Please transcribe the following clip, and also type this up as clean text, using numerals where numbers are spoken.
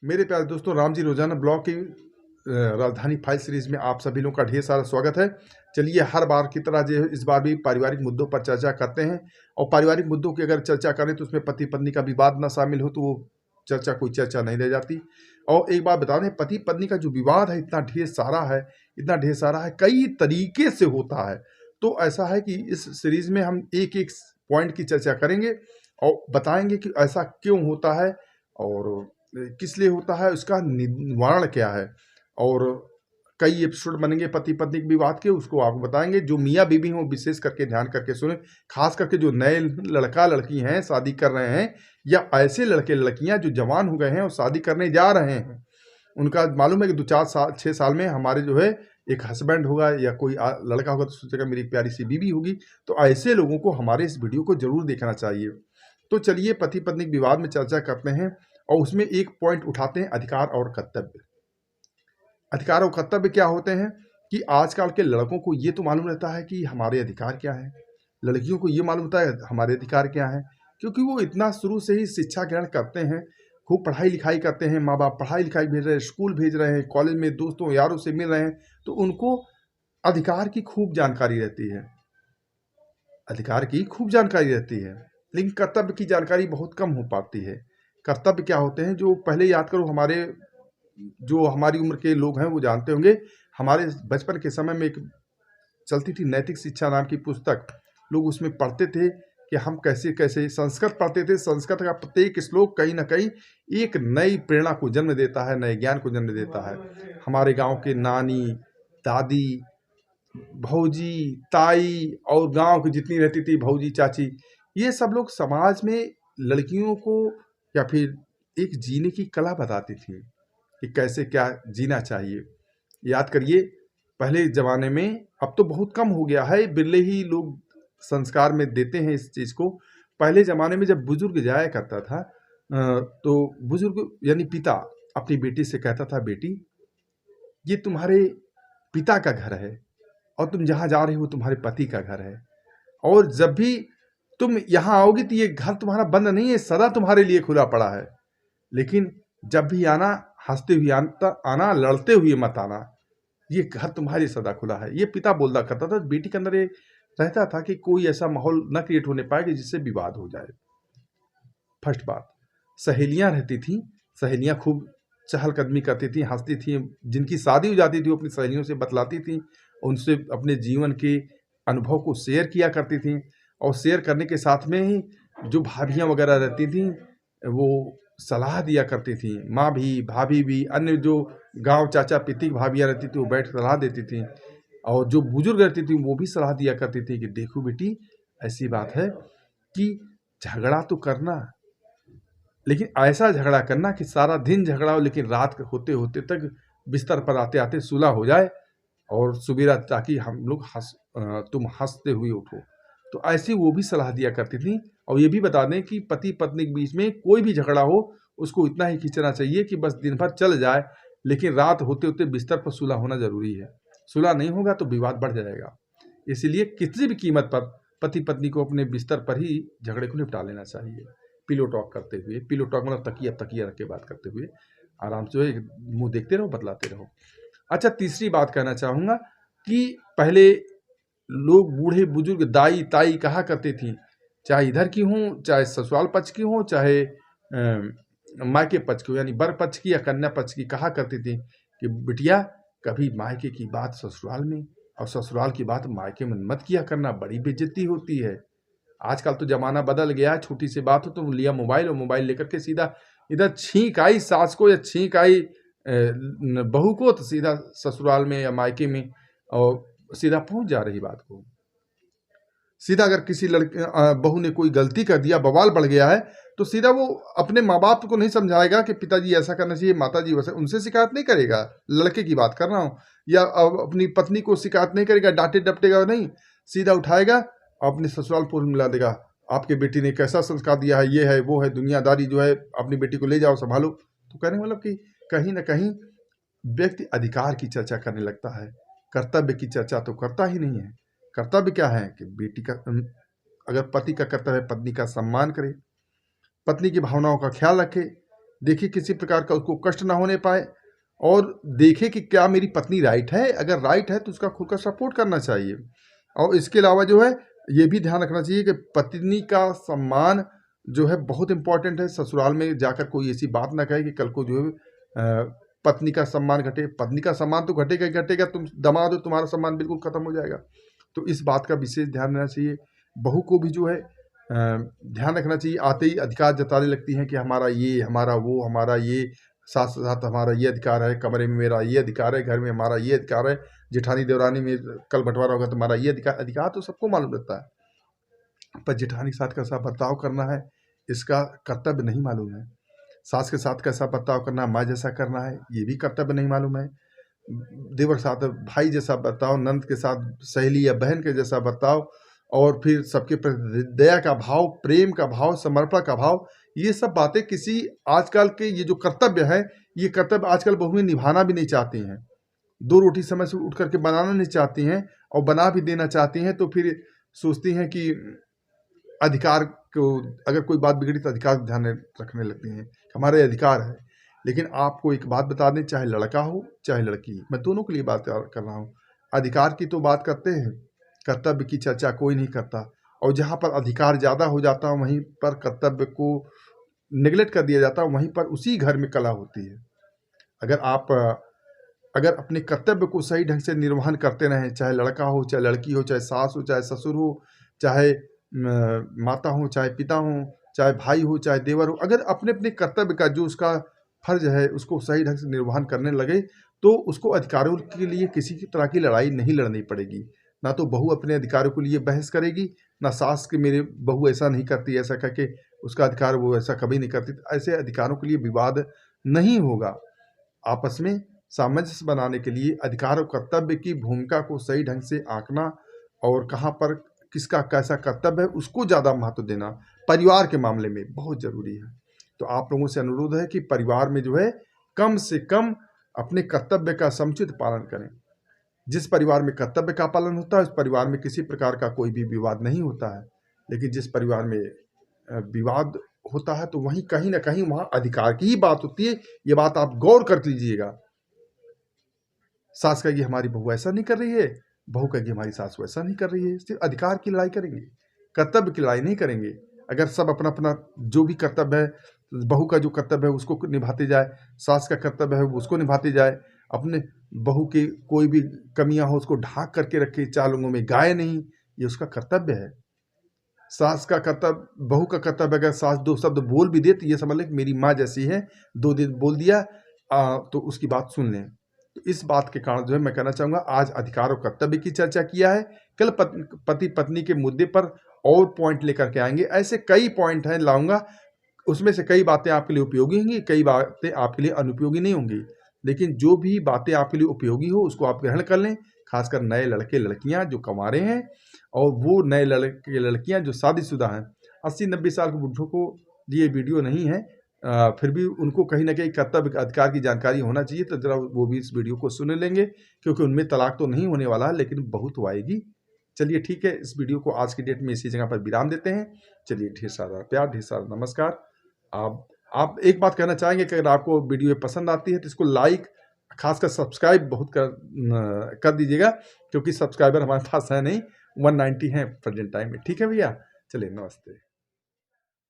मेरे प्यारे दोस्तों, राम जी रोजाना ब्लॉग की राजधानी फाइल सीरीज में आप सभी लोगों का ढेर सारा स्वागत है। चलिए, हर बार की तरह जो इस बार भी पारिवारिक मुद्दों पर चर्चा करते हैं। और पारिवारिक मुद्दों की अगर चर्चा करें तो उसमें पति पत्नी का विवाद ना शामिल हो तो वो चर्चा कोई चर्चा नहीं रह जाती। और एक बात बता दें, पति पत्नी का जो विवाद है इतना ढेर सारा है, इतना ढेर सारा है, कई तरीके से होता है। तो ऐसा है कि इस सीरीज में हम एक एक पॉइंट की चर्चा करेंगे और बताएंगे कि ऐसा क्यों होता है और किस लिए होता है, उसका निवारण क्या है। और कई एपिसोड बनेंगे पति पत्नी के विवाद के, उसको आपको बताएंगे। जो मियाँ बीवी हैं वो विशेष करके ध्यान करके सुने, खास करके जो नए लड़का लड़की हैं, शादी कर रहे हैं, या ऐसे लड़के लड़कियां जो जवान हो गए हैं और शादी करने जा रहे हैं। उनका मालूम है कि 2-4-6 साल में हमारे जो है एक हस्बैंड होगा या कोई लड़का होगा तो सोचेगा मेरी प्यारी सी बीवी होगी। तो ऐसे लोगों को हमारे इस वीडियो को जरूर देखना चाहिए। तो चलिए, पति पत्नी के विवाद में चर्चा करते हैं और उसमें एक पॉइंट उठाते हैं, अधिकार और कर्तव्य। अधिकार और कर्तव्य क्या होते हैं कि आजकल के लड़कों को ये तो मालूम रहता है कि हमारे अधिकार क्या है, लड़कियों को ये मालूम होता है हमारे अधिकार क्या है, क्योंकि वो इतना शुरू से ही शिक्षा ग्रहण करते हैं, खूब पढ़ाई लिखाई करते हैं। माँ बाप पढ़ाई लिखाई भेज रहे हैं, स्कूल भेज रहे हैं, कॉलेज में दोस्तों यारों से मिल रहे हैं, तो उनको अधिकार की खूब जानकारी रहती है, अधिकार की खूब जानकारी रहती है। लेकिन कर्तव्य की जानकारी बहुत कम हो पाती है। कर्तव्य क्या होते हैं, जो पहले याद करो, हमारे जो हमारी उम्र के लोग हैं वो जानते होंगे। हमारे बचपन के समय में एक चलती थी नैतिक शिक्षा नाम की पुस्तक, लोग उसमें पढ़ते थे कि हम कैसे कैसे संस्कृत पढ़ते थे। संस्कृत का प्रत्येक श्लोक कहीं ना कहीं एक नई प्रेरणा को जन्म देता है, नए ज्ञान को जन्म देता है। हमारे गांव के नानी, दादी, भौजी, ताई और गांव की जितनी रहती थी भौजी, चाची, ये सब लोग समाज में लड़कियों को या फिर एक जीने की कला बताती थी कि कैसे क्या जीना चाहिए। याद करिए, पहले जमाने में, अब तो बहुत कम हो गया है, बिरले ही लोग संस्कार में देते हैं इस चीज को। पहले जमाने में जब बुजुर्ग जाया करता था तो बुजुर्ग यानी पिता अपनी बेटी से कहता था, बेटी ये तुम्हारे पिता का घर है और तुम जहां जा रही हो तुम्हारे पति का घर है, और जब भी तुम यहाँ आओगी तो ये घर तुम्हारा बंद नहीं है, सदा तुम्हारे लिए खुला पड़ा है। लेकिन जब भी आना, हंसते हुए आना, लड़ते हुए मत आना, ये घर तुम्हारे सदा खुला है। ये पिता बोलता करता था। बेटी के अंदर ये रहता था कि कोई ऐसा माहौल न क्रिएट होने पाए कि जिससे विवाद हो जाए। फर्स्ट बात, सहेलियां रहती थी, सहेलियां खूब चहलकदमी करती थी, हंसती थी। जिनकी शादी हो जाती थी वो अपनी सहेलियों से बतलाती थी, उनसे अपने जीवन के अनुभव को शेयर किया करती थी। और शेयर करने के साथ में ही जो भाभियां वगैरह रहती थी वो सलाह दिया करती थी। माँ भी, भाभी भी, अन्य जो गांव चाचा पिती की भाभियां रहती थी वो बैठ सलाह देती थी। और जो बुजुर्ग रहती थी वो भी सलाह दिया करती थी कि देखो बेटी, ऐसी बात है कि झगड़ा तो करना, लेकिन ऐसा झगड़ा करना कि सारा दिन झगड़ा हो लेकिन रात होते होते तक बिस्तर पर आते आते सुलह हो जाए और सुबेरा, ताकि हम लोग तुम हंसते हुए उठो। तो ऐसी वो भी सलाह दिया करती थी। और ये भी बता दें कि पति पत्नी के बीच में कोई भी झगड़ा हो उसको इतना ही खींचना चाहिए कि बस दिन भर चल जाए, लेकिन रात होते होते बिस्तर पर सुलह होना जरूरी है। सुलह नहीं होगा तो विवाद बढ़ जाएगा। इसलिए किसी भी कीमत पर पति पत्नी को अपने बिस्तर पर ही झगड़े को निपटा लेना चाहिए। पिलो टॉक करते हुए, पिलो टॉक मतलब तकिया तकिया रख के बात करते हुए, आराम से मुंह देखते रहो, बतलाते रहो। अच्छा, तीसरी बात कहना चाहूंगा कि पहले लोग बूढ़े बुजुर्ग दाई ताई कहा करते थी, चाहे इधर की हों, चाहे ससुराल पक्ष की हों, चाहे मायके पक्ष की, यानी वर पक्ष की या कन्या पक्ष की, कहा करती थी कि बिटिया कभी मायके की बात ससुराल में और ससुराल की बात मायके में मत किया करना, बड़ी बेइज्जती होती है। आजकल तो जमाना बदल गया है, छोटी सी बात हो तो लिया मोबाइल और मोबाइल लेकर के सीधा इधर छींक आई सास को या छींक आई बहू को तो सीधा ससुराल में या मायके में और सीधा पहुंच जा रही बात को। सीधा अगर किसी लड़के बहू ने कोई गलती कर दिया, बवाल बढ़ गया है, तो सीधा वो अपने माँ बाप को नहीं समझाएगा कि पिताजी ऐसा करना चाहिए, माताजी वैसा, उनसे शिकायत नहीं करेगा। लड़के की बात कर रहा हूँ। या अपनी पत्नी को शिकायत नहीं करेगा, डांटे डपटेगा नहीं, सीधा उठाएगा अपने ससुराल पोल मिला देगा। आपके बेटी ने कैसा संस्कार दिया है, ये है वो है, दुनियादारी जो है, अपनी बेटी को ले जाओ संभालो। तो कहने मतलब कि कहीं ना कहीं व्यक्ति अधिकार की चर्चा करने लगता है, कर्तव्य की चर्चा तो करता ही नहीं है। कर्तव्य क्या है कि बेटी का, अगर पति का कर्तव्य है पत्नी का सम्मान करे, पत्नी की भावनाओं का ख्याल रखे, देखे किसी प्रकार का उसको कष्ट ना होने पाए, और देखे कि क्या मेरी पत्नी राइट है, अगर राइट है तो उसका खुद का सपोर्ट करना चाहिए। और इसके अलावा जो है ये भी ध्यान रखना चाहिए कि पत्नी का सम्मान जो है बहुत इंपॉर्टेंट है। ससुराल में जाकर कोई ऐसी बात ना कहे कि कल को जो है पत्नी का सम्मान घटे। पत्नी का सम्मान तो घटेगा ही घटेगा, तुम दामाद हो, तुम्हारा सम्मान बिल्कुल खत्म हो जाएगा। तो इस बात का विशेष ध्यान रहना चाहिए। बहू को भी जो है ध्यान रखना चाहिए। आते ही अधिकार जताने लगती हैं कि हमारा ये, हमारा वो, हमारा ये, साथ साथ हमारा ये अधिकार है, कमरे में मेरा ये अधिकार है, घर में हमारा ये अधिकार है, जेठानी देवरानी में कल बंटवारा होगा तो हमारा ये अधिकार। अधिकार तो सबको मालूम रहता है, पर जेठानी के साथ कैसा बर्ताव करना है इसका कर्तव्य नहीं मालूम है। सास के साथ कैसा बर्ताव करना है, माँ जैसा करना है, ये भी कर्तव्य नहीं मालूम है। देवर के साथ भाई जैसा बर्ताव, नंद के साथ सहेली या बहन के जैसा बर्ताव, और फिर सबके प्रति दया का भाव, प्रेम का भाव, समर्पण का भाव, ये सब बातें किसी आजकल के ये जो कर्तव्य है, ये कर्तव्य आजकल बहुएं निभाना भी नहीं चाहती हैं। 2 रोटी समय से उठ करके बनाना नहीं चाहती हैं, और बना भी देना चाहती हैं तो फिर सोचती हैं कि अधिकार को, अगर कोई बात बिगड़ी तो अधिकार ध्यान रखने लगती हैं, हमारा ये अधिकार है। लेकिन आपको एक बात बता दें, चाहे लड़का हो चाहे लड़की, मैं दोनों के लिए बात कर रहा हूँ। अधिकार की तो बात करते हैं, कर्तव्य की चर्चा कोई नहीं करता। और जहाँ पर अधिकार ज़्यादा हो जाता है वहीं पर कर्तव्य को नेगलेक्ट कर दिया जाता है, वहीं पर उसी घर में कलह होती है। अगर आप अपने कर्तव्य को सही ढंग से निर्वहन करते रहें, चाहे लड़का हो चाहे लड़की हो, चाहे सास हो चाहे ससुर हो, चाहे माता हो चाहे पिता हो, चाहे भाई हो चाहे देवर हो, अगर अपने अपने कर्तव्य का जो उसका फर्ज है उसको सही ढंग से निर्वहन करने लगे तो उसको अधिकारों के लिए किसी की तरह की लड़ाई नहीं लड़नी पड़ेगी। ना तो बहू अपने अधिकारों के लिए बहस करेगी, ना सास के मेरे बहू ऐसा नहीं करती ऐसा कह के उसका अधिकार वो ऐसा कभी नहीं करती। ऐसे अधिकारों के लिए विवाद नहीं होगा। आपस में सामंजस्य बनाने के लिए अधिकार और कर्तव्य की भूमिका को सही ढंग से आंकना, और कहाँ पर किसका कैसा कर्तव्य है उसको ज़्यादा महत्व देना परिवार के मामले में बहुत ज़रूरी है। तो आप लोगों से अनुरोध है कि परिवार में जो है कम से कम अपने कर्तव्य का समुचित पालन करें। जिस परिवार में कर्तव्य का पालन होता है उस परिवार में किसी प्रकार का कोई भी विवाद नहीं होता है। लेकिन जिस परिवार में विवाद होता है तो वहीं कहीं ना कहीं वहाँ अधिकार की ही बात होती है। ये बात आप गौर कर लीजिएगा। सास कहेगी हमारी बहू ऐसा नहीं कर रही है, बहू कहेगी हमारी सास वैसा नहीं कर रही है। सिर्फ अधिकार की लड़ाई करेंगे, कर्तव्य की लड़ाई नहीं करेंगे। अगर सब अपना अपना जो भी कर्तव्य है, बहू का जो कर्तव्य है उसको निभाते जाए, सास का कर्तव्य है उसको निभाते जाए, अपने बहू की कोई भी कमियां हो उसको ढांक करके रखे, 4 लोगों में गाए नहीं, ये उसका कर्तव्य है। सास का कर्तव्य, बहू का कर्तव्य, अगर सास 2 शब्द बोल भी दे तो ये समझ लें कि मेरी माँ जैसी है, 2 दिन बोल दिया तो उसकी बात सुन लें। तो इस बात के कारण जो है मैं कहना चाहूँगा, आज अधिकार और कर्तव्य की चर्चा किया है, कल पति पत्नी के मुद्दे पर और पॉइंट लेकर के आएंगे। ऐसे कई पॉइंट हैं लाऊंगा, उसमें से कई बातें आपके लिए उपयोगी होंगी, कई बातें आपके लिए अनुपयोगी नहीं होंगी। लेकिन जो भी बातें आपके लिए उपयोगी हो उसको आप ग्रहण कर लें। खासकर नए लड़के लड़कियां जो कंवारे हैं, और वो नए लड़के लड़कियां जो शादीशुदा हैं। 80-90 साल के बुढ़ों को ये वीडियो नहीं है, फिर भी उनको कहीं ना कहीं कर्तव्य अधिकार की जानकारी होना चाहिए, तो जरा वो भी इस वीडियो को सुन लेंगे, क्योंकि उनमें तलाक तो नहीं होने वाला है लेकिन बहुत तो आएगी। चलिए ठीक है, इस वीडियो को आज की डेट में इसी जगह पर विराम देते हैं। चलिए, ढेर सारा प्यार, ढेर सारा नमस्कार। आप एक बात कहना चाहेंगे कि अगर आपको वीडियो पसंद आती है तो इसको लाइक, खासकर सब्सक्राइब बहुत कर दीजिएगा, क्योंकि सब्सक्राइबर हमारे पास है नहीं, 190 हैं प्रेजेंट टाइम में। ठीक है भैया, चलिए नमस्ते।